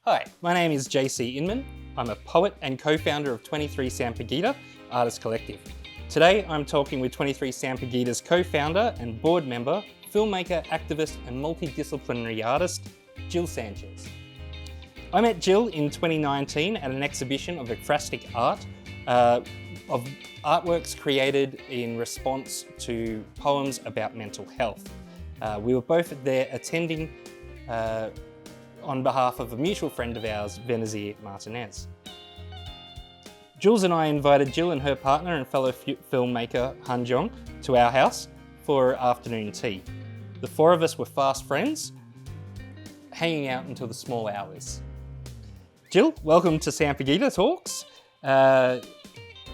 Hi, my name is JC Inman. I'm a poet and co-founder of 23 Sampaguita Artist Collective. Today I'm talking with 23 Sampaguita's co-founder and board member, filmmaker, activist and multidisciplinary artist, Giullienne Sanchez. I met Jill in 2019 at an exhibition of ekphrastic art, of artworks created in response to poems about mental health. We were both there attending on behalf of a mutual friend of ours, Benazir Martinez. Jules and I invited Jill and her partner and fellow filmmaker Han Jong to our house for afternoon tea. The four of us were fast friends, hanging out until the small hours. Jill, welcome to Sampaguitalks.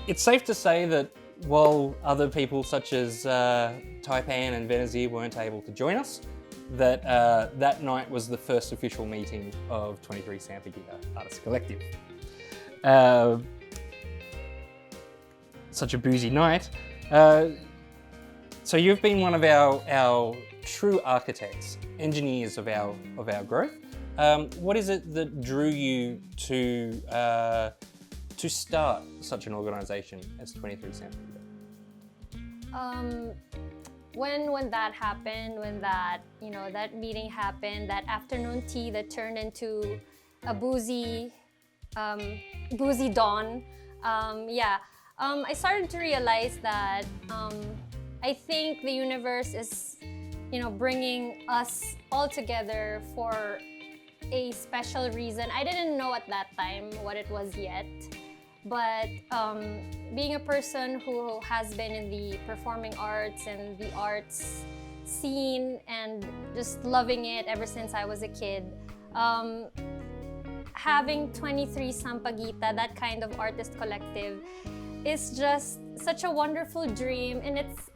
It's safe to say that while other people such as Taipan and Benazir weren't able to join us, that that night was the first official meeting of 23 Sampaguita Artist Collective. Such a boozy night. So you've been one of our true architects, engineers of our growth. What is it that drew you to start such an organisation as 23 Sampaguita? When that happened, when that meeting happened, that afternoon tea that turned into a boozy dawn, I started to realize that I think the universe is, bringing us all together for a special reason. I didn't know at that time what it was yet, but being a person who has been in the performing arts and the arts scene and just loving it ever since I was a kid, having 23 Sampaguita, that kind of artist collective, is just such a wonderful dream, and it's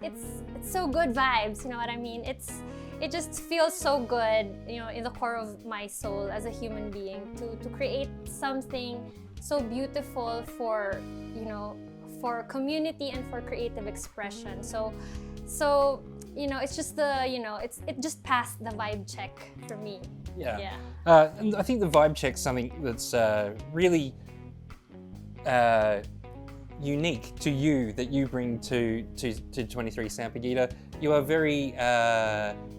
so good vibes, you know what I mean? It just feels so good, in the core of my soul as a human being to create something so beautiful for community and for creative expression. So it's just it just passed the vibe check for me. Yeah. And I think the vibe check's something that's really unique to you, that you bring to 23 Sampaguita. You are very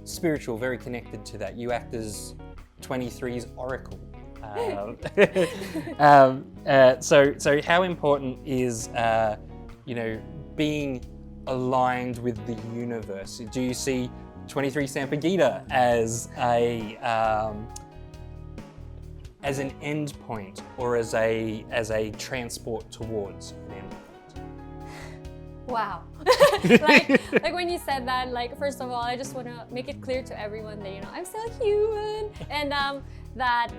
spiritual, very connected to that. You act as 23's oracle. So how important is being aligned with the universe? Do you see 23 Sampaguita as an end point, or as a transport towards an end point? Wow. like when you said that, first of all, I just want to make it clear to everyone that I'm still human, and that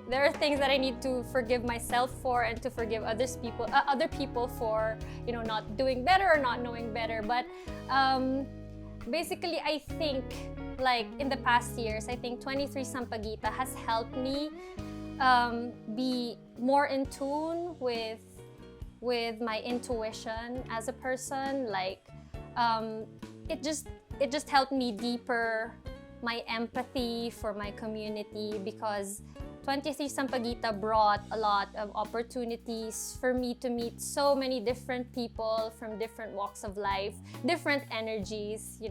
there are things that I need to forgive myself for, and to forgive other people for not doing better or not knowing better. But basically, I think in the past years, I think 23 Sampaguita has helped me be more in tune with my intuition as a person. It just helped me deeper my empathy for my community, because 23 Sampaguita brought a lot of opportunities for me to meet so many different people from different walks of life, different energies,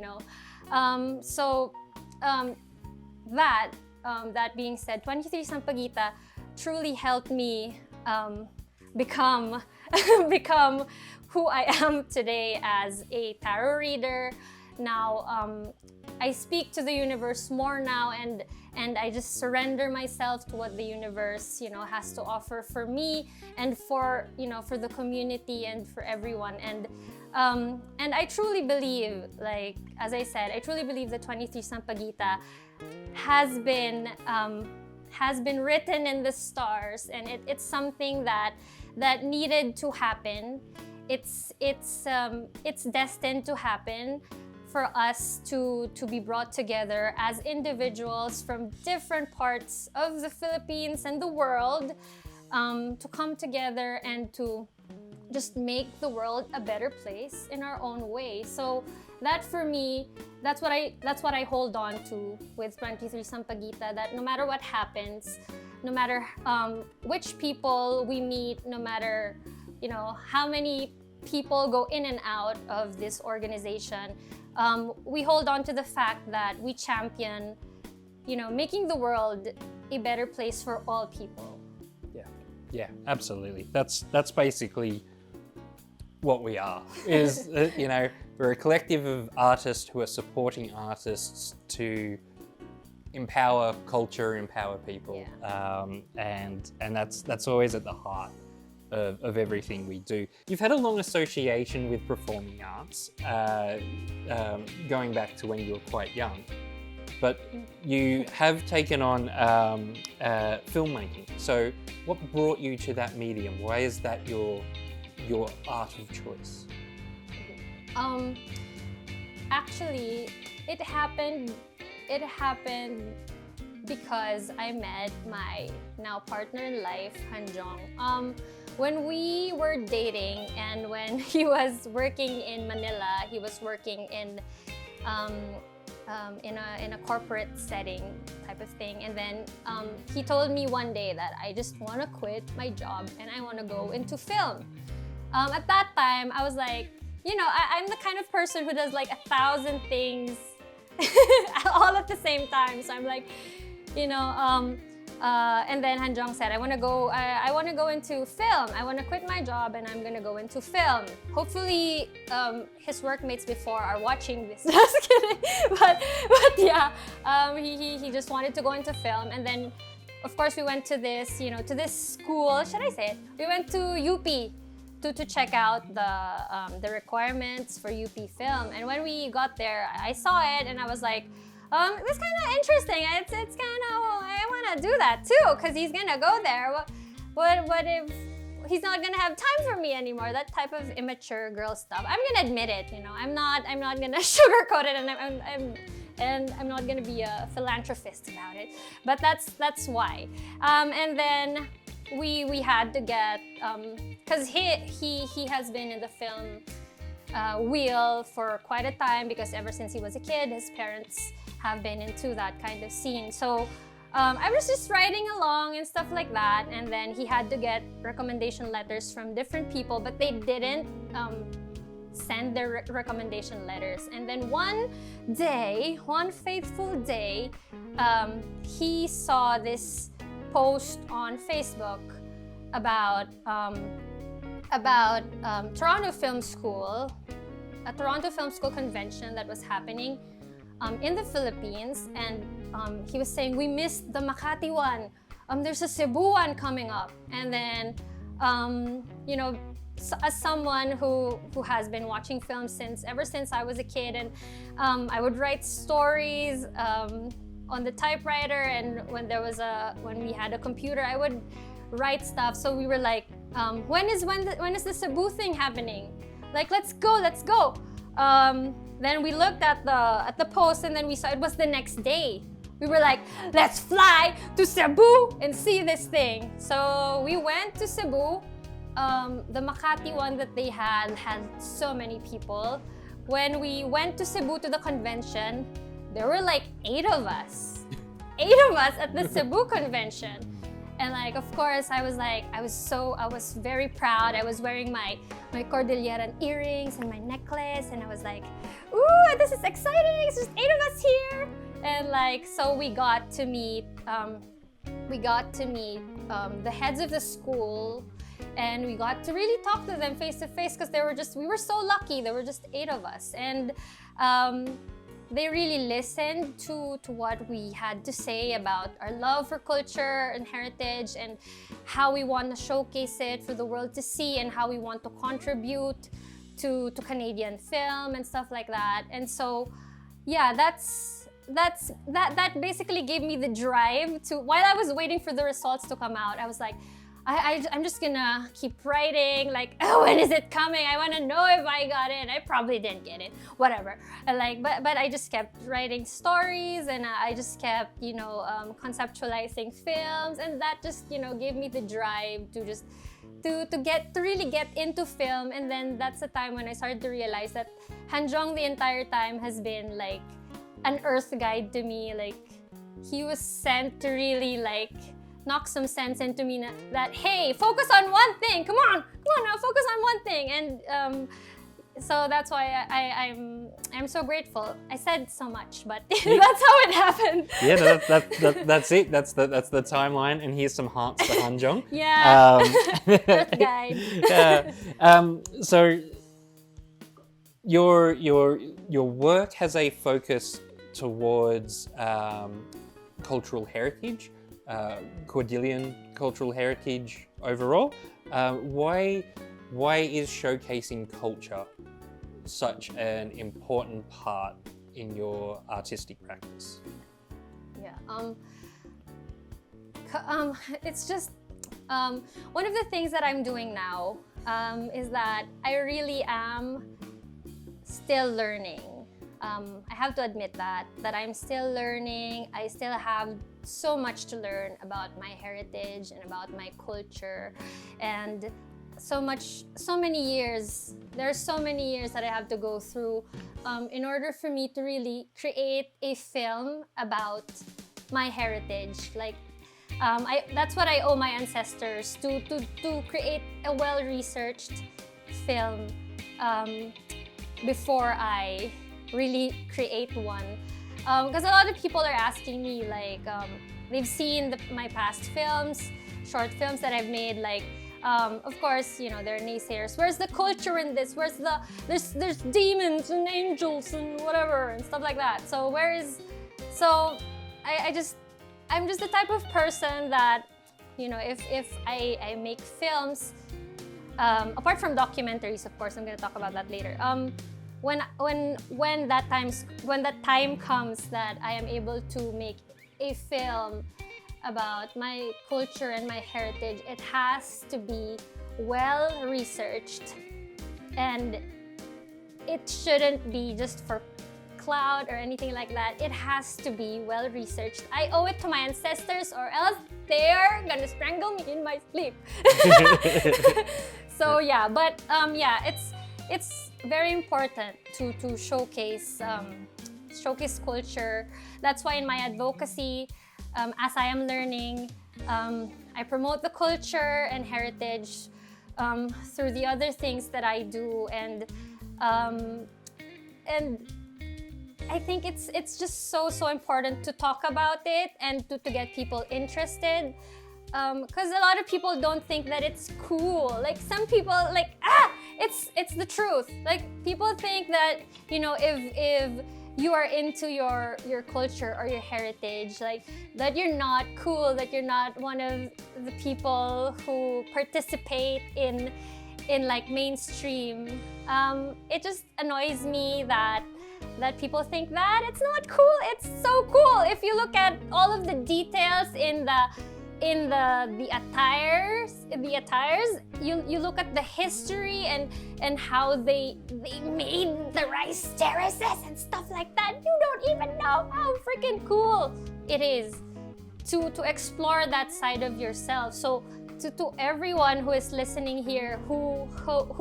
That being said, 23 Sampaguita truly helped me become who I am today as a tarot reader. Now I speak to the universe more now, and I just surrender myself to what the universe has to offer for me, and for the community and for everyone. And I truly believe, as I said, I truly believe that 23 Sampaguita has been written in the stars, and it's something that needed to happen. It's destined to happen for us to be brought together as individuals from different parts of the Philippines and the world, to come together and to just make the world a better place in our own way. So that, for me, that's what I hold on to with 23 Sampaguita, that no matter what happens, no matter which people we meet, no matter how many people go in and out of this organization, we hold on to the fact that we champion, making the world a better place for all people. Yeah, absolutely. That's basically what we are. Is we're a collective of artists who are supporting artists to empower culture, empower people, and that's always at the heart of everything we do. You've had a long association with performing arts, going back to when you were quite young, but you have taken on filmmaking. So what brought you to that medium? Why is that your art of choice? Actually, it happened because I met my now partner in life, Hanjong. When we were dating and when he was working in Manila, he was working in a corporate setting type of thing. And then he told me one day that I just want to quit my job and I want to go into film. At that time, I was like, I'm the kind of person who does like 1,000 things all at the same time. So I'm like, and then Hanjong said, I want to go into film. I want to quit my job and I'm going to go into film. Hopefully, his workmates before are watching this. Just kidding. But yeah, he just wanted to go into film. And then, of course, we went to this, to this school. Should I say it? We went to UP to check out the requirements for UP film. And when we got there, I saw it and I was like, it was kind of interesting. It's kind of, I want to do that too, because he's going to go there. What if he's not going to have time for me anymore? That type of immature girl stuff. I'm going to admit it, I'm not going to sugarcoat it, and I'm not going to be a philanthropist about it. But that's why. And then we had to get, because he has been in the film wheel for quite a time, because ever since he was a kid, his parents have been into that kind of scene. So I was just riding along and stuff like that, and then he had to get recommendation letters from different people, but they didn't send their recommendation letters. And then one fateful day, he saw this post on Facebook about Toronto Film School, a Toronto Film School convention that was happening in the Philippines, and he was saying, we missed the Makati one. There's a Cebu one coming up. And then, as someone who has been watching films ever since I was a kid, and I would write stories on the typewriter, and when we had a computer, I would write stuff. So we were like, when is the Cebu thing happening? Like, let's go. Then we looked at the post, and then we saw it was the next day. We were like, let's fly to Cebu and see this thing. So we went to Cebu. The Makati one that they had so many people. When we went to Cebu to the convention, there were like 8 of us. 8 of us at the Cebu convention. And like, of course, I was very proud. I was wearing my Cordilleran earrings and my necklace, and I was like, ooh, this is exciting. It's just 8 of us here. And like, so we got to meet the heads of the school, and we got to really talk to them face to face, because we were so lucky. There were just 8 of us, and they really listened to what we had to say about our love for culture and heritage, and how we want to showcase it for the world to see, and how we want to contribute to Canadian film and stuff like that. And so, yeah, that basically gave me the drive to, while I was waiting for the results to come out, I was like, I'm just gonna keep writing, like, oh, when is it coming? I want to know if I got it. I probably didn't get it, whatever. And like, but I just kept writing stories, and I just kept, conceptualizing films, and that just, gave me the drive to just to really get into film. And then that's the time when I started to realize that Hanjong the entire time has been like an earth guide to me. Like, he was sent to really like knock some sense into me that, hey, focus on one thing. Come on now, focus on one thing. And so that's why I'm so grateful. I said so much, but that's how it happened. Yeah, that's it. That's the timeline. And here's some hearts for Hanjong. Yeah. Earth guide. So your work has a focus towards cultural heritage, Cordilleran cultural heritage overall. Why is showcasing culture such an important part in your artistic practice? Yeah. It's just one of the things that I'm doing now is that I really am still learning. I have to admit that I'm still learning. I still have so much to learn about my heritage and about my culture, and so many years. There are so many years that I have to go through in order for me to really create a film about my heritage. Like that's what I owe my ancestors, to create a well-researched film before I really create one. Because a lot of people are asking me, like, they've seen my past films, short films that I've made, like, of course, you know, there are naysayers. Where's the culture in this? There's demons and angels and whatever and stuff like that. So I'm just the type of person that, you know, if I make films, apart from documentaries, of course, I'm gonna talk about that later. When that time comes that I am able to make a film about my culture and my heritage, it has to be well researched, and it shouldn't be just for clout or anything like that. It has to be well researched. I owe it to my ancestors, or else they're gonna strangle me in my sleep. So yeah, but it's very important to showcase culture. That's why in my advocacy, as I am learning, I promote the culture and heritage through the other things that I do, and I think it's just so important to talk about it and to get people interested. Because a lot of people don't think that it's cool. Like, some people, like, it's the truth. Like, people think that, you know, if you are into your culture or your heritage, like, that you're not cool, that you're not one of the people who participate in like mainstream. It just annoys me that people think that it's not cool. It's so cool. If you look at all of the details in the attires, you look at the history and how they made the rice terraces and stuff like that. You don't even know how freaking cool it is to explore that side of yourself. So to everyone who is listening here, who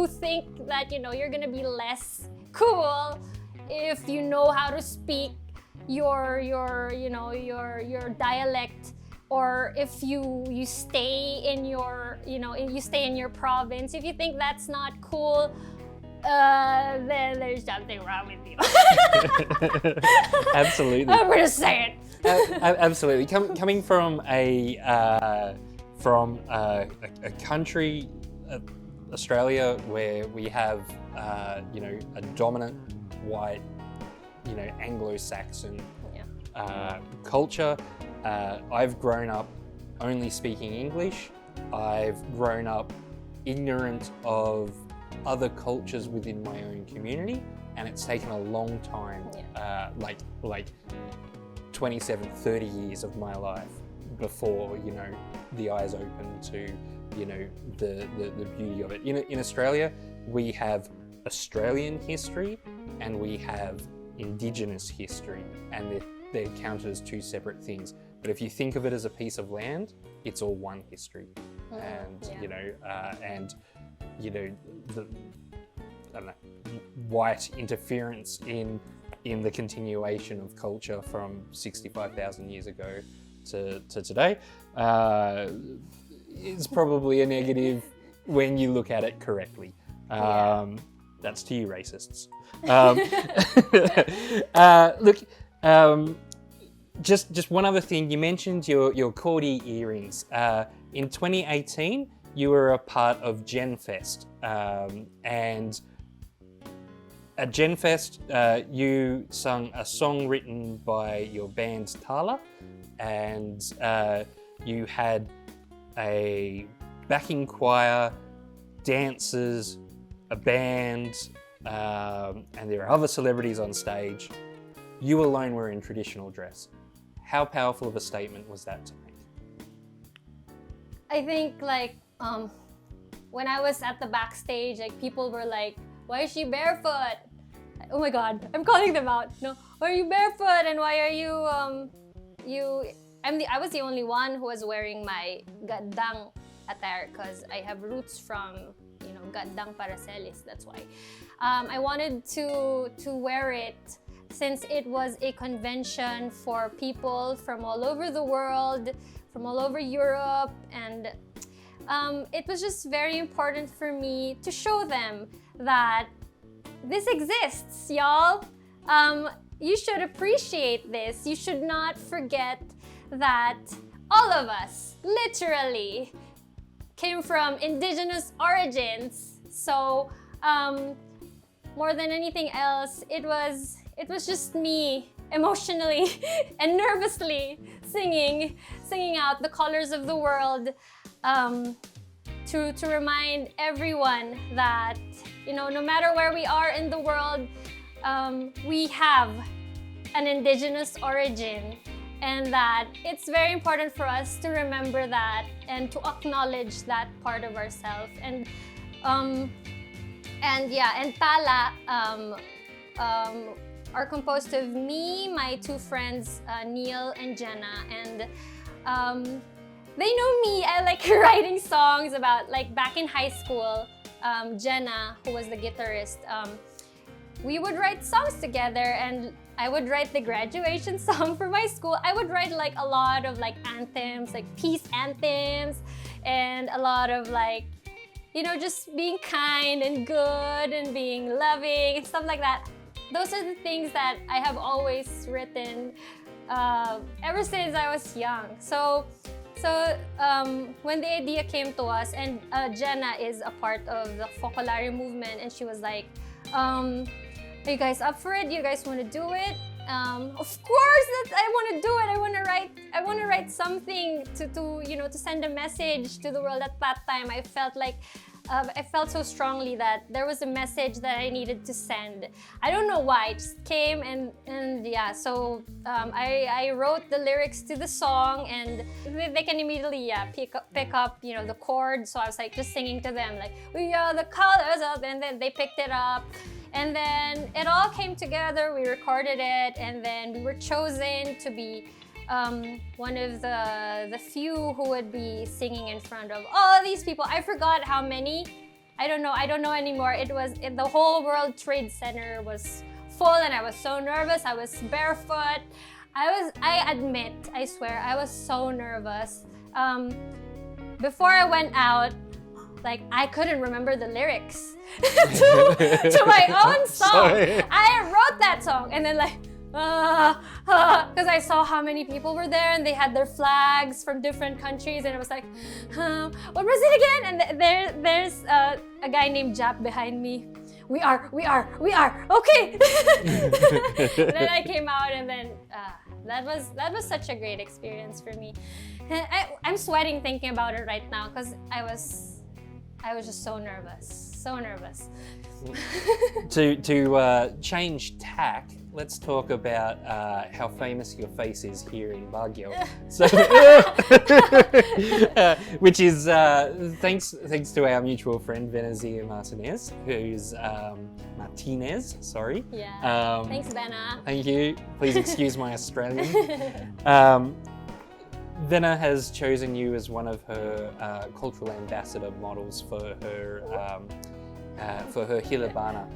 think that, you know, you're gonna be less cool if you know how to speak your dialect, or if you stay in your province. If you think that's not cool, then there's something wrong with you. Absolutely. I'm gonna say it. Absolutely. Coming from a country, Australia, where we have a dominant white, Anglo-Saxon culture. I've grown up only speaking English. I've grown up ignorant of other cultures within my own community, and it's taken a long time, like 27, 30 years of my life before, the eyes open to, the beauty of it. In Australia, we have Australian history and we have Indigenous history, and they're counted as two separate things. But if you think of it as a piece of land, it's all one history. The white interference in the continuation of culture from 65,000 years ago to today is probably a negative when you look at it correctly. That's to you racists. Look, just one other thing. You mentioned your cordy earrings. In 2018, you were a part of Gen Fest, and at Gen Fest, you sung a song written by your band Tala, and you had a backing choir, dancers, a band, and there are other celebrities on stage. You alone were in traditional dress. How powerful of a statement was that to make? I think like when I was at the backstage, like people were like, "Why is she barefoot?" Oh my God, I'm calling them out. No, why are you barefoot? And why are you I was the only one who was wearing my gadang attire because I have roots from gadang Paracelis. That's why I wanted to wear it since it was a convention for people from all over the world, from all over Europe, and it was just very important for me to show them that this exists, y'all. You should appreciate this. You should not forget that all of us, literally, came from indigenous origins. So, more than anything else, it was just me emotionally and nervously singing out the colors of the world, to remind everyone that no matter where we are in the world, we have an indigenous origin, and that it's very important for us to remember that and to acknowledge that part of ourselves. And Tala are composed of me, my two friends, Neil and Jenna, and they know me. I like writing songs about, like, back in high school, Jenna, who was the guitarist, we would write songs together, and I would write the graduation song for my school. I would write like a lot of like anthems, like peace anthems, and a lot of like, just being kind and good and being loving and stuff like that. Those are the things that I have always written ever since I was young. So when the idea came to us, and Jenna is a part of the Focolare movement, and she was like, are you guys up for it? Do you guys want to do it? Of course, I want to do it. I want to write something to send a message to the world. At that time, I felt like I felt so strongly that there was a message that I needed to send. I don't know why, it just came, and yeah. So I wrote the lyrics to the song, and they can immediately pick up the chord. So I was like just singing to them like, "We are the colors of," and then they picked it up. And then it all came together, we recorded it, and then we were chosen to be one of the few who would be singing in front of all these people. I forgot how many. I don't know anymore. The whole World Trade Center was full, and I was so nervous. I was barefoot. I admit, I swear, I was so nervous. Before I went out, like, I couldn't remember the lyrics to my own song. Sorry. I wrote that song, and then like, because I saw how many people were there, and they had their flags from different countries, and it was like, what was it again? And there's a guy named Jap behind me. We are, okay. Then I came out, and then that was such a great experience for me. And I'm sweating thinking about it right now, because I was just so nervous. To change tack, let's talk about how famous your face is here in Baguio. So, which is thanks to our mutual friend Venezia Martinez, who's Martinez. Sorry. Yeah. Thanks, Benna. Thank you. Please excuse my Australian. Venna has chosen you as one of her cultural ambassador models for her Hilabana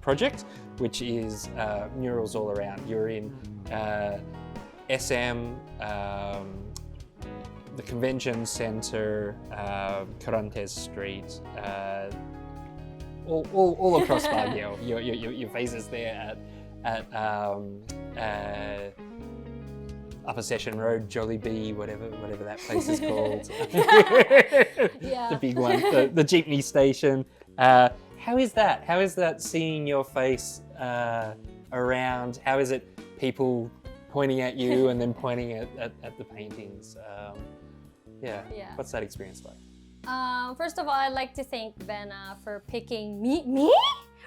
project, which is murals all around. You're in SM, the convention center, Carantes Street, all across Baguio. Your faces there at Upper Session Road, Jollibee, whatever that place is called. Yeah. The big one, the jeepney station. How is that? How is that seeing your face around? How is it people pointing at you and then pointing at the paintings? Yeah. What's that experience like? First of all, I'd like to thank Benna for picking me. Me?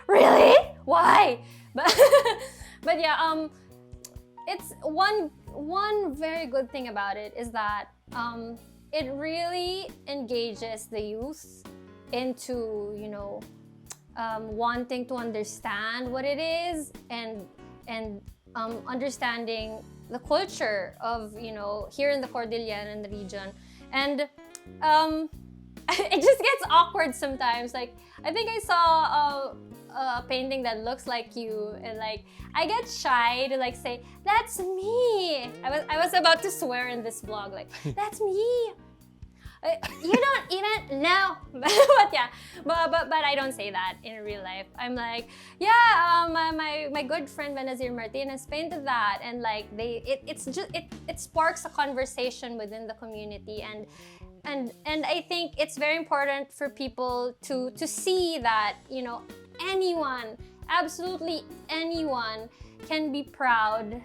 Really? Why? But yeah, it's one very good thing about it is that it really engages the youth into, you know, wanting to understand what it is and understanding the culture of, you know, here in the Cordillera and the region. And it just gets awkward sometimes. Like, I think I saw a painting that looks like you, and like I get shy to like say, "That's me." I was about to swear in this vlog, like, "That's me." You don't even know. But yeah, but I don't say that in real life. I'm like, yeah, my good friend Benazir Martinez painted that, and like it sparks a conversation within the community, and I think it's very important for people to see that, you know, anyone, absolutely anyone, can be proud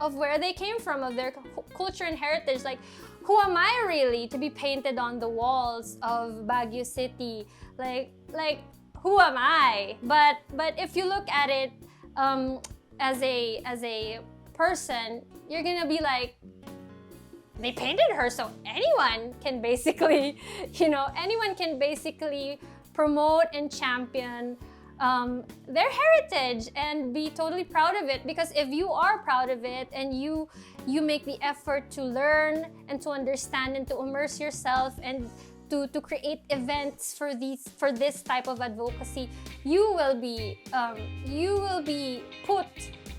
of where they came from, of their culture and heritage. Like, who am I really to be painted on the walls of Baguio City? Like who am I? But if you look at it as a person, you're gonna be like, they painted her, so anyone can basically, you know, anyone can basically promote and champion their heritage and be totally proud of it. Because if you are proud of it and you make the effort to learn and to understand and to immerse yourself and to create events for this type of advocacy, you will be put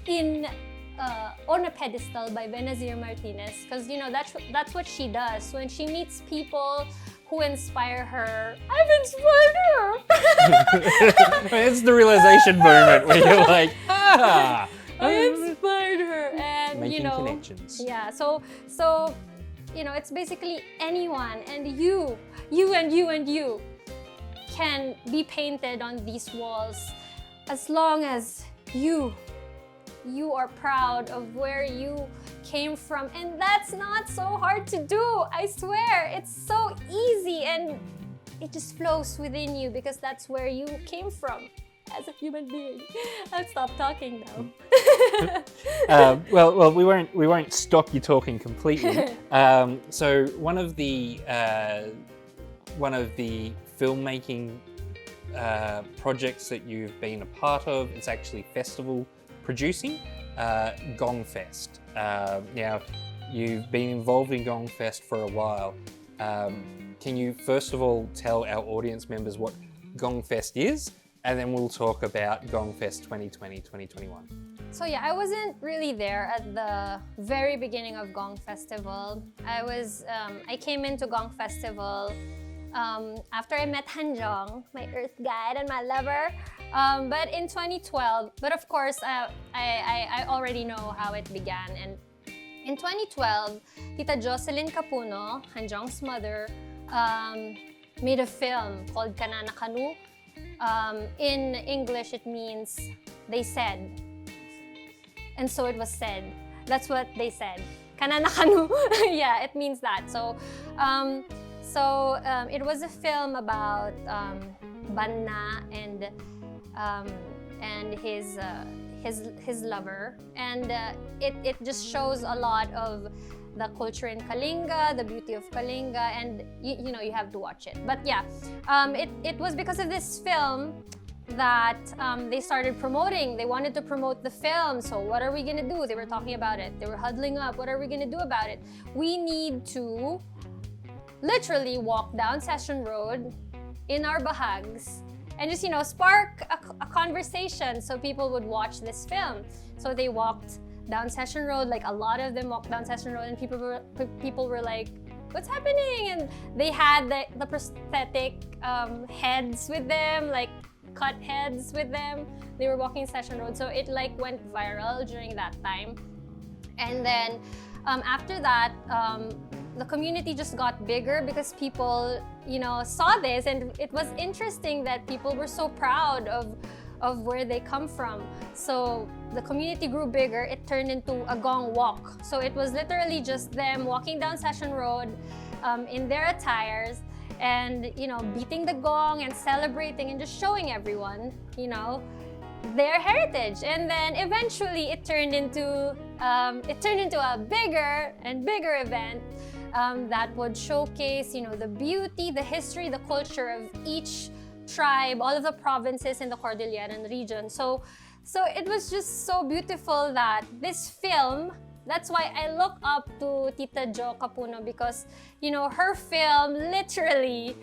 in on a pedestal by Benazir Martinez, because you know that's what she does. When she meets people who inspire her, I've inspired her. It's the realization moment where you're like, I inspired her, and making you know, connections. Yeah, so you know, it's basically anyone, and you can be painted on these walls as long as you are proud of where you came from. And that's not so hard to do, I swear. It's so easy, and it just flows within you because that's where you came from as a human being. I'll stop talking now. Well, we won't stop you talking completely. So one of the filmmaking projects that you've been a part of, it's actually festival producing, Gong Fest. Now, you've been involved in Gong Fest for a while. Can you first of all tell our audience members what Gong Fest is, and then we'll talk about Gong Fest 2020-2021. So yeah, I wasn't really there at the very beginning of Gong Festival. I came into Gong Festival after I met Hanjong, my earth guide and my lover. But in 2012, but of course, I already know how it began. And in 2012, Tita Jocelyn Capuno, Hanjong's mother, made a film called Kanana Kanu. In English, it means they said. And so it was said. That's what they said. Kanana Kanu. Yeah, it means that. So it was a film about Banna and his lover, and it just shows a lot of the culture in Kalinga, the beauty of Kalinga, and you know, you have to watch it. But yeah, it was because of this film that they started promoting. They wanted to promote the film. So what are we gonna do? They were talking about it. They were huddling up. What are we gonna do about it? We need to literally walk down Session Road in our bahags and just, you know, spark a conversation so people would watch this film. So they walked down Session Road. Like a lot of them walked down Session Road, and people were like, "What's happening?" And they had the prosthetic heads with them, like cut heads with them. They were walking Session Road, so it like went viral during that time. And then after that, the community just got bigger because people, saw this, and it was interesting that people were so proud of where they come from. So the community grew bigger. It turned into a gong walk. So it was literally just them walking down Session Road in their attires and, beating the gong and celebrating and just showing everyone, their heritage. And then eventually it turned into a bigger and bigger event that would showcase, the beauty, the history, the culture of each tribe, all of the provinces in the Cordilleran region. So it was just so beautiful that this film, that's why I look up to Tita Jo Capuno, because, her film literally,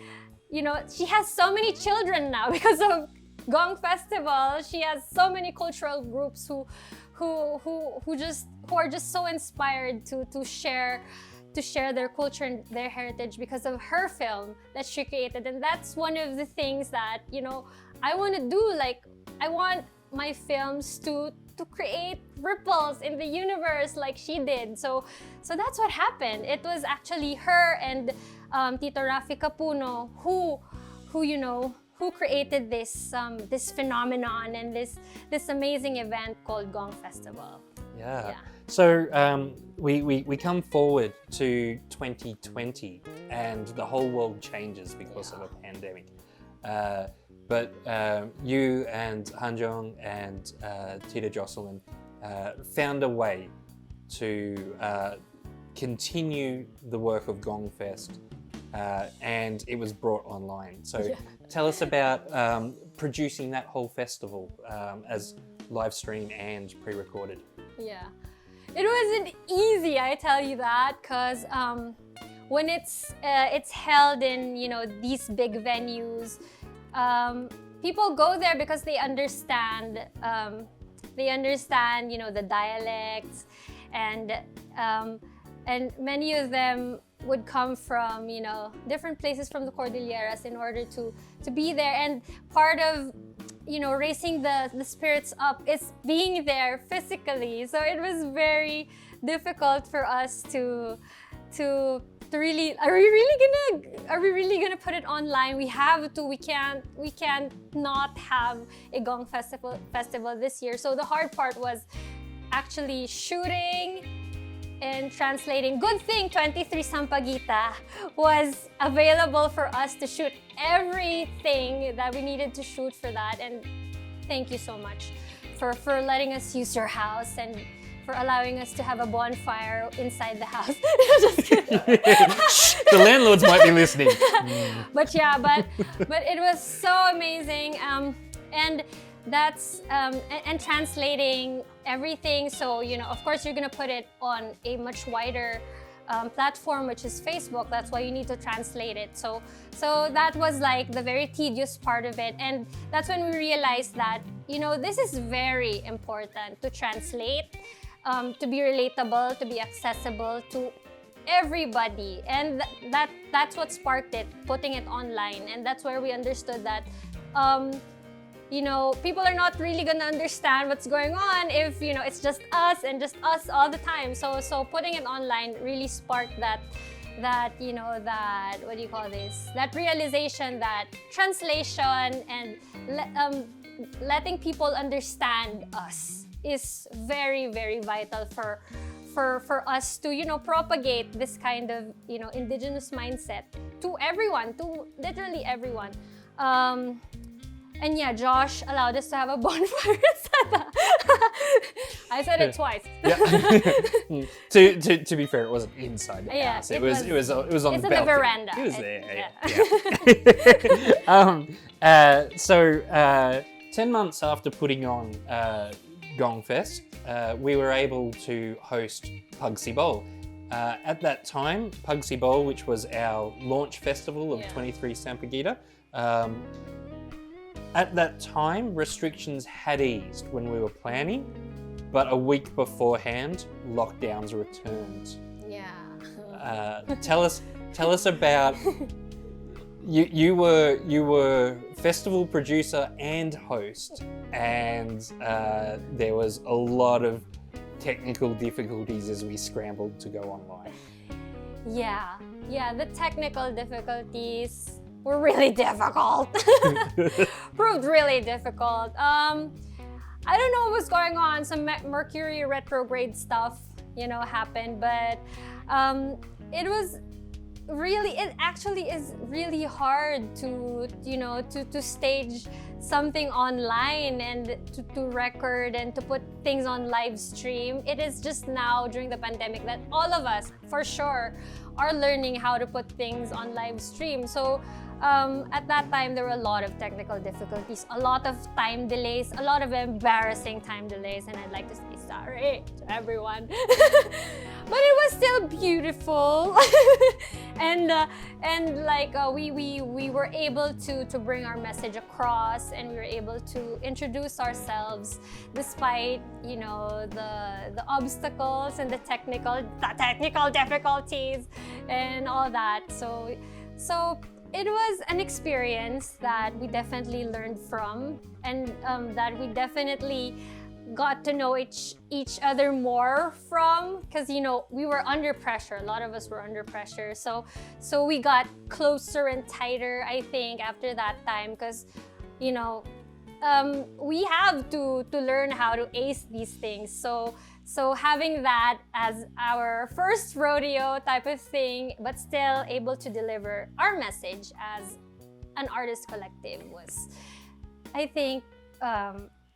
she has so many children now because of Gong Festival. She has so many cultural groups who are just so inspired to share their culture and their heritage because of her film that she created. And that's one of the things that, I want to do. Like, I want my films to create ripples in the universe like she did. So that's what happened. It was actually her and Tito Rafi Capuno who created this phenomenon and this amazing event called Gong Festival. Yeah. So we come forward to 2020 and the whole world changes because of a pandemic. But you and Hanjong and Tita Jocelyn found a way to continue the work of Gong Fest, and it was brought online. So tell us about producing that whole festival as live stream and pre-recorded. Yeah, it wasn't easy, I tell you that, because when it's held in these big venues, people go there because they understand the dialects, and many of them would come from different places from the Cordilleras in order to be there. And part of raising the spirits up is being there physically. So it was very difficult for us to really, are we really gonna put it online? We have to. We can't not have a Gong festival this year. So the hard part was actually shooting and translating. Good thing 23 Sampaguita was available for us to shoot everything that we needed to shoot for that. And thank you so much for letting us use your house and for allowing us to have a bonfire inside the house. Just kidding. The landlords might be listening. But it was so amazing. And that's and translating everything. So of course you're gonna put it on a much wider platform, which is Facebook. That's why you need to translate it. So that was like the very tedious part of it. And that's when we realized that this is very important to translate, to be relatable, to be accessible to everybody. And that's what sparked it, putting it online. And that's where we understood that people are not really gonna understand what's going on if it's just us and just us all the time. So putting it online really sparked that what do you call this? That realization that translation and letting people understand us is very, very vital for us to propagate this kind of indigenous mindset to everyone, to literally everyone. And yeah, Josh allowed us to have a bonfire. I said it twice. Yeah. To be fair, it wasn't inside the house. It was on the balcony. The veranda. It was there. So 10 months after putting on Gong Fest, we were able to host Pugsy Bowl. At that time, Pugsy Bowl, which was our launch festival of 23 Sampaguita, at that time, restrictions had eased when we were planning, but a week beforehand, lockdowns returned. Yeah. Tell us about you were festival producer and host, and there was a lot of technical difficulties as we scrambled to go online. Yeah, the technical difficulties were really difficult. Proved really difficult. I don't know what was going on. Some Mercury retrograde stuff, happened, but it actually is really hard to stage something online and to record and to put things on live stream. It is just now during the pandemic that all of us, for sure, are learning how to put things on live stream. So at that time, there were a lot of technical difficulties, a lot of time delays, a lot of embarrassing time delays, and I'd like to say sorry to everyone. But it was still beautiful, and we were able to bring our message across, and we were able to introduce ourselves despite the obstacles and the technical difficulties and all that. So it was an experience that we definitely learned from, and that we definitely got to know each other more from, because we were under pressure. A lot of us were under pressure, so we got closer and tighter, I think, after that time, because we have to learn how to ace these things. So having that as our first rodeo type of thing, but still able to deliver our message as an artist collective was, I think,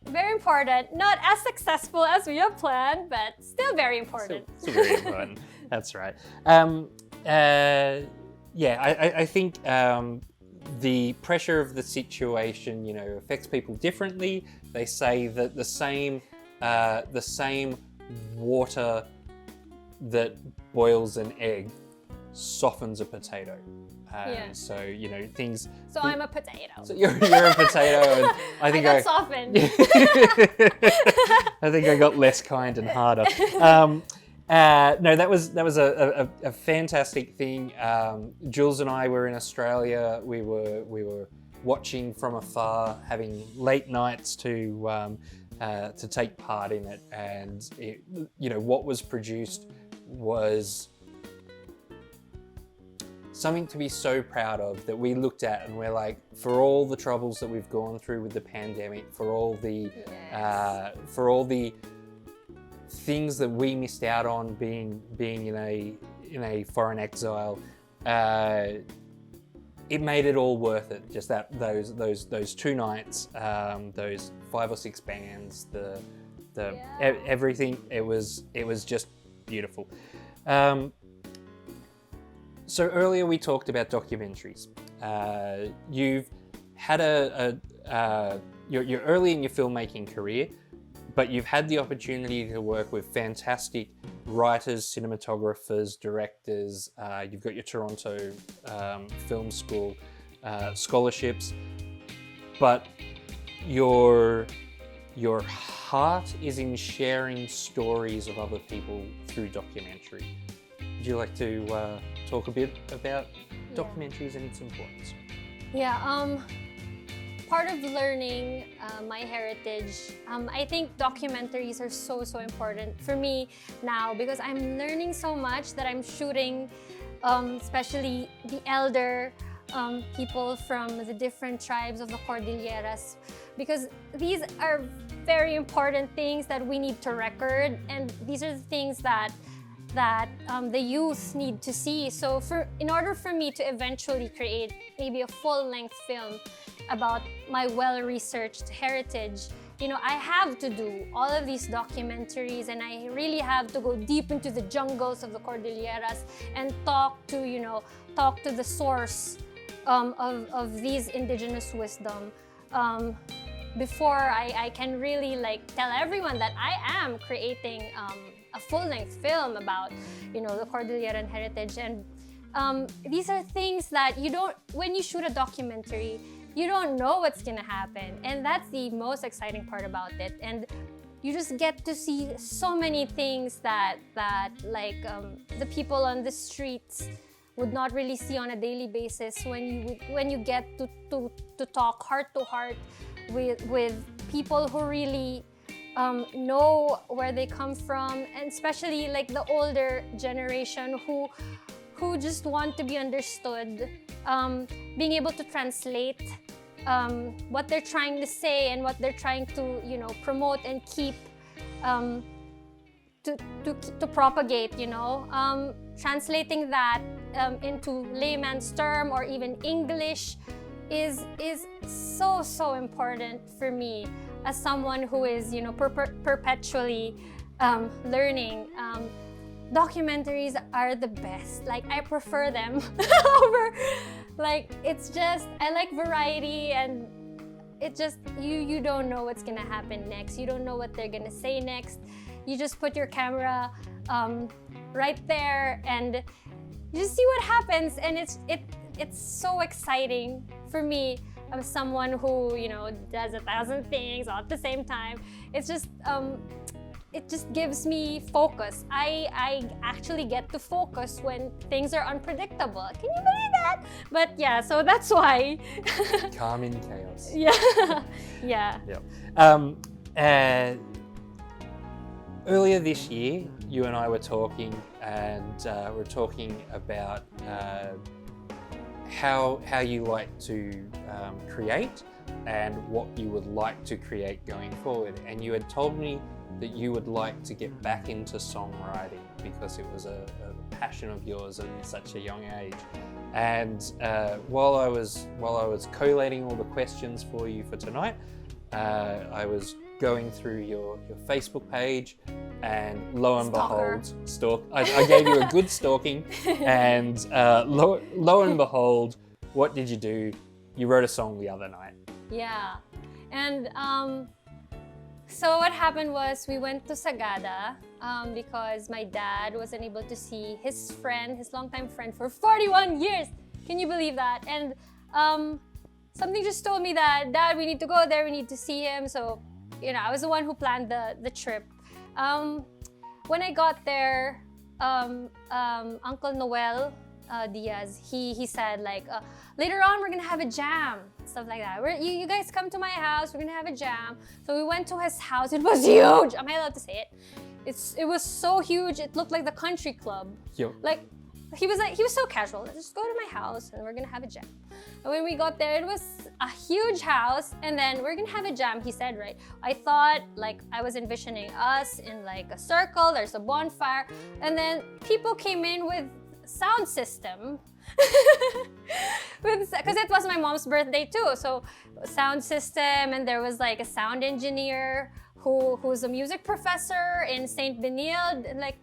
very important. Not as successful as we have planned, but still very important. Still very important. That's right. I think the pressure of the situation, affects people differently. They say that the same water that boils an egg softens a potato. So things. So I'm a potato. So you're a potato, and I think I got softened. I think I got less kind and harder. No, that was a fantastic thing. Jules and I were in Australia. We were watching from afar, having late nights to take part in it, and what was produced was something to be so proud of, that we looked at and we're like, for all the troubles that we've gone through with the pandemic, for all the things that we missed out on being in a foreign exile, it made it all worth it. Just those 2 nights, those 5 or 6 bands, everything. It was just beautiful. So earlier we talked about documentaries. You've had you're early in your filmmaking career, but you've had the opportunity to work with fantastic writers, cinematographers, directors. You've got your Toronto Film School scholarships, but your heart is in sharing stories of other people through documentary. Would you like to talk a bit about documentaries and its importance? Part of learning my heritage, I think documentaries are so important for me now, because I'm learning so much that I'm shooting, especially the elder people from the different tribes of the Cordilleras, because these are very important things that we need to record, and these are the things that the youth need to see. So in order for me to eventually create maybe a full-length film about my well-researched heritage, I have to do all of these documentaries, and I really have to go deep into the jungles of the Cordilleras and talk to the source of these indigenous wisdom before I can really tell everyone that I am creating a full-length film about the Cordilleran heritage. And these are things that when you shoot a documentary, you don't know what's gonna happen, and that's the most exciting part about it. And you just get to see so many things that like the people on the streets would not really see on a daily basis when you get to talk heart to heart with people who really know where they come from, and especially like the older generation who just want to be understood, being able to translate what they're trying to say and what they're trying to promote and keep to propagate, translating that into layman's term or even English is so important for me as someone who is perpetually learning. Documentaries are the best. Like, I prefer them over, like, it's just, I like variety, and it just, you don't know what's gonna happen next. You don't know what they're gonna say next. You just put your camera right there and you just see what happens, and it's so exciting for me. I'm someone who does 1,000 things all at the same time. It's just it just gives me focus. I actually get to focus when things are unpredictable. Can you believe that? But yeah, so that's why. Calm in chaos. Yeah. Yeah. Yep. Earlier this year, you and I were talking, and we're talking about how you like to create and what you would like to create going forward. And you had told me that you would like to get back into songwriting because it was a passion of yours at such a young age. And while I was collating all the questions for you for tonight, I was going through your Facebook page, and lo and behold, I gave you a good stalking, and lo and behold, what did you do? You wrote a song the other night. Yeah, and so what happened was we went to Sagada because my dad wasn't able to see his longtime friend for 41 years. Can you believe that? And something just told me that, Dad, we need to go there, we need to see him. So, I was the one who planned the trip. When I got there, Uncle Noel Diaz, he said like, later on we're gonna have a jam, stuff like that. You guys come to my house, we're gonna have a jam. So we went to his house. It was huge. Am I allowed to say it? It was so huge. It looked like the country club. Yo. Like, he was so casual. Just go to my house and we're gonna have a jam. And when we got there, it was a huge house, and then we're gonna have a jam, he said, right? I thought, like, I was envisioning us in like a circle, there's a bonfire, and then people came in with sound system. Because it was my mom's birthday too, so sound system, and there was like a sound engineer who's a music professor in St. Benilde, and like,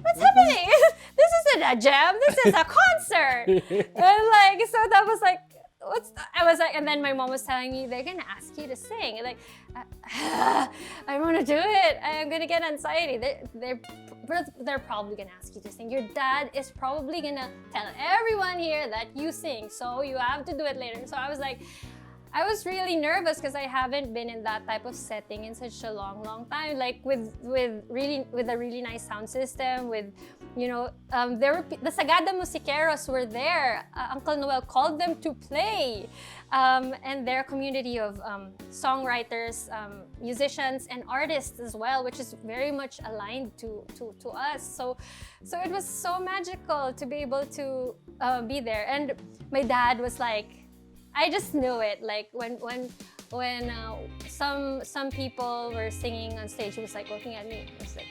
what's happening? This isn't a jam, this is a concert. And like, so that was like, I was like, and then my mom was telling me, they're gonna ask you to sing. Like, I wanna do it. I'm gonna get anxiety. They're probably gonna ask you to sing. Your dad is probably gonna tell everyone here that you sing, so you have to do it later. So I was like, I was really nervous because I haven't been in that type of setting in such a long time. Like with a really nice sound system. With there were the Sagada Musiqueros were there. Uncle Noel called them to play, and their community of songwriters, musicians, and artists as well, which is very much aligned to us. So it was so magical to be able to be there. And my dad was like, I just knew it. Like when some people were singing on stage, he was like looking at me. Was like,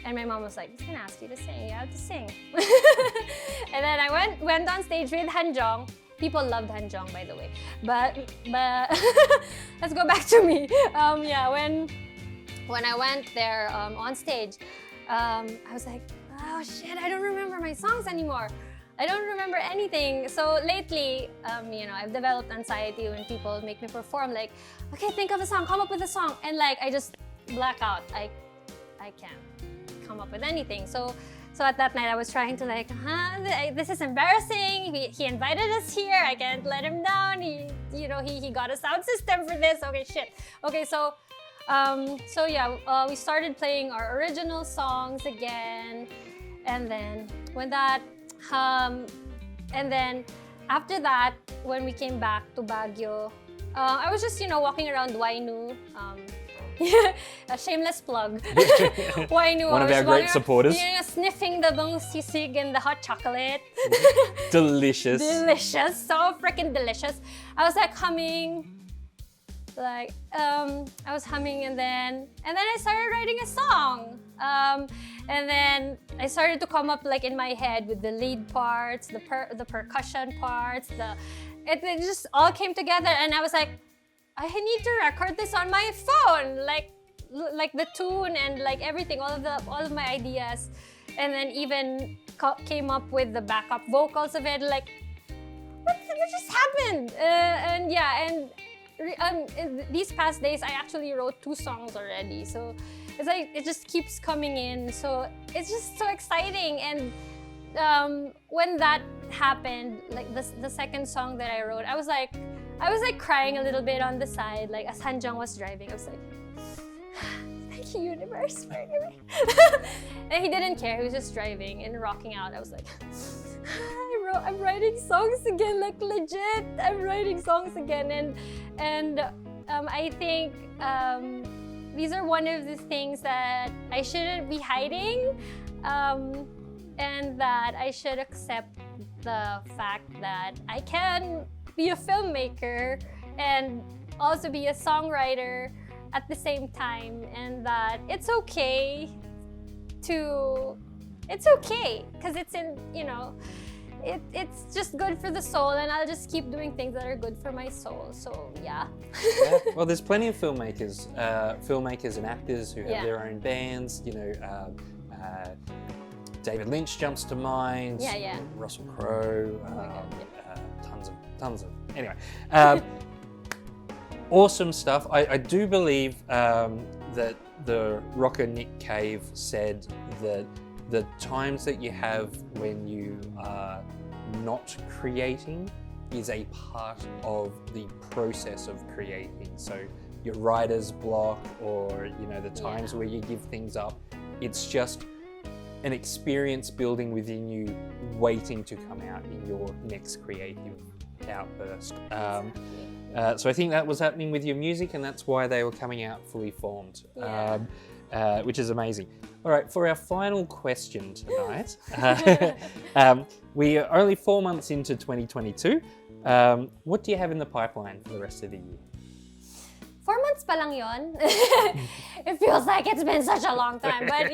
and my mom was like, "He's gonna ask you to sing. You have to sing." And then I went on stage with Hanjong. People loved Hanjong, by the way. But let's go back to me. When I went there on stage, I was like, oh shit, I don't remember my songs anymore. I don't remember anything. So lately, I've developed anxiety when people make me perform. Like, okay, think of a song, come up with a song, and like I just black out. I can't come up with anything. So at that night, I was trying to like, this is embarrassing. He invited us here. I can't let him down. He got a sound system for this. Okay, shit. Okay, so So yeah, we started playing our original songs again, and then and then after that, when we came back to Baguio, I was just walking around Wainu. A shameless plug. Wainu. One of our great supporters. Sniffing the bang sisig and the hot chocolate. Delicious. Delicious, so freaking delicious. I was like humming. I was humming, and then I started writing a song. And then I started to come up in my head with the lead parts, the percussion parts, it just all came together, and I was like, I need to record this on my phone, like the tune and everything, all of my ideas, and then even came up with the backup vocals of it. What just happened? In these past days, I actually wrote 2 songs already. So it's it just keeps coming in. So it's just so exciting. And when that happened, the second song that I wrote, I was crying a little bit on the side, as Hanjang was driving. I was like, thank you, universe, for giving. And he didn't care. He was just driving and rocking out. I was like, I'm writing songs again, legit. I'm writing songs again, and I think these are one of the things that I shouldn't be hiding, and that I should accept the fact that I can be a filmmaker and also be a songwriter at the same time, and that it's okay because it's in it's just good for the soul, and I'll just keep doing things that are good for my soul. So yeah. Well, there's plenty of filmmakers and actors who have their own bands. David Lynch jumps to mind. Yeah. Russell Crowe. Tons of. Anyway, awesome stuff. I do believe that the rocker Nick Cave said that the times that you have when you are not creating is a part of the process of creating. So your writer's block, or the times where you give things up, it's just an experience building within you, waiting to come out in your next creative outburst. So I think that was happening with your music, and that's why they were coming out fully formed, which is amazing. All right, for our final question tonight, we are only 4 months into 2022. What do you have in the pipeline for the rest of the year? 4 months pa lang yon. It feels like it's been such a long time, but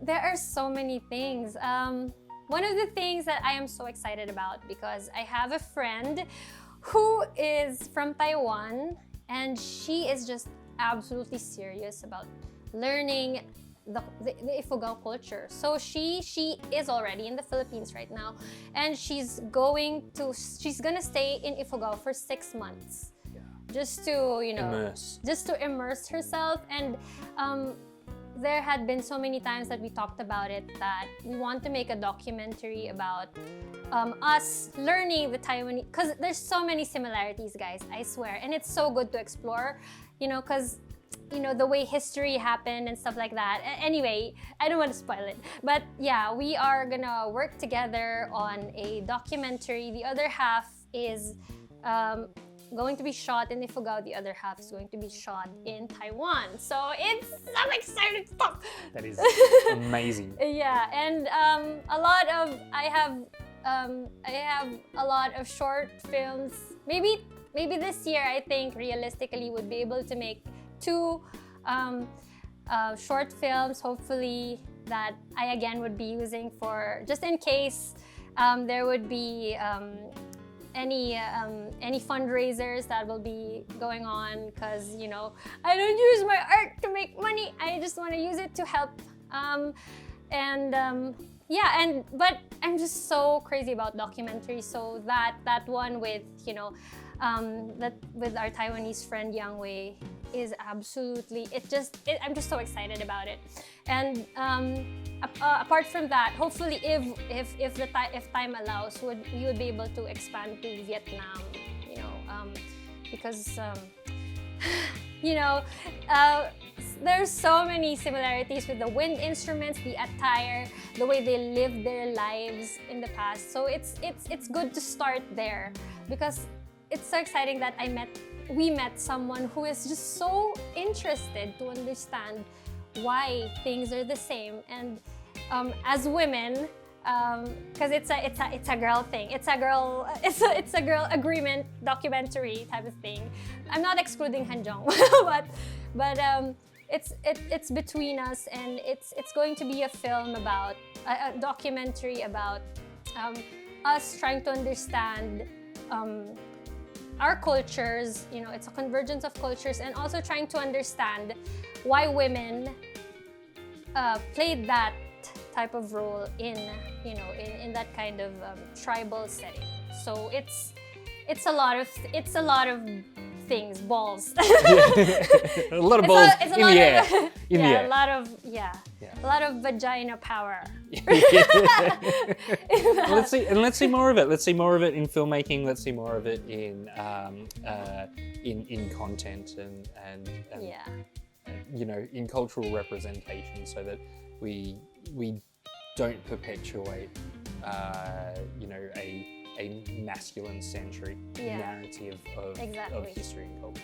there are so many things. One of the things that I am so excited about, because I have a friend who is from Taiwan, and she is just absolutely serious about learning the Ifugao culture. So she is already in the Philippines right now, and she's gonna stay in Ifugao for 6 months, just to immerse herself. And there had been so many times that we talked about it, that we want to make a documentary about us learning the Taiwanese, because there's so many similarities, guys, I swear, and it's so good to explore, because the way history happened and stuff like that. Anyway, I don't want to spoil it, but yeah, we are gonna work together on a documentary. The other half is going to be shot in Ifugao, the other half is going to be shot in Taiwan. So it's some exciting stuff. That is amazing. Yeah, and I have a lot of short films. Maybe this year, I think realistically would be able to make 2 short films, hopefully, that I again would be using for, just in case there would be any fundraisers that will be going on, because I don't use my art to make money. I just want to use it to help. But I'm just so crazy about documentaries. So that one with with our Taiwanese friend Yang Wei is absolutely, I'm just so excited about it. And apart from that, hopefully if time allows, we would be able to expand to Vietnam, because you know, there's so many similarities with the wind instruments, the attire, the way they lived their lives in the past. So it's good to start there, because it's so exciting that we met someone who is just so interested to understand why things are the same. And as women, because it's a girl thing, it's a girl agreement documentary type of thing. I'm not excluding Hanjong, but it's between us, and it's going to be a film about a documentary about us trying to understand our cultures. You know, it's a convergence of cultures, and also trying to understand why women played that type of role in that kind of tribal setting. So it's a lot of things, balls. A lot of balls in the air. A lot of vagina power. Well, let's see more of it. Let's see more of it in filmmaking. Let's see more of it in content and you know, in cultural representation, so that we don't perpetuate you know, a masculine-centric narrative of history and culture.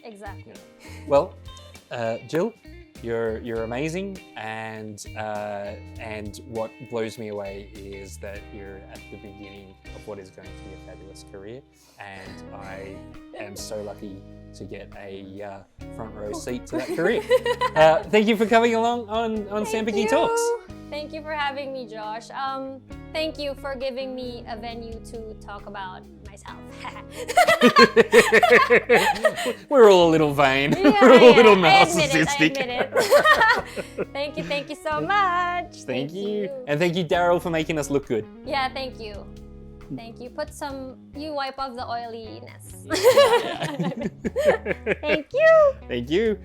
Exactly. Well, Jill, you're amazing, and what blows me away is that you're at the beginning of what is going to be a fabulous career, and I am so lucky to get a front row seat to that career. Thank you for coming along on Sampaguitalks. Thank you for having me, Josh. Thank you for giving me a venue to talk about myself. We're all a little vain. Yeah, We're all a little narcissistic. I admit it. Thank you so much. Thank you. And thank you, Daryl, for making us look good. Yeah, thank you. Thank you. You wipe off the oiliness. Yeah. Thank you. Thank you.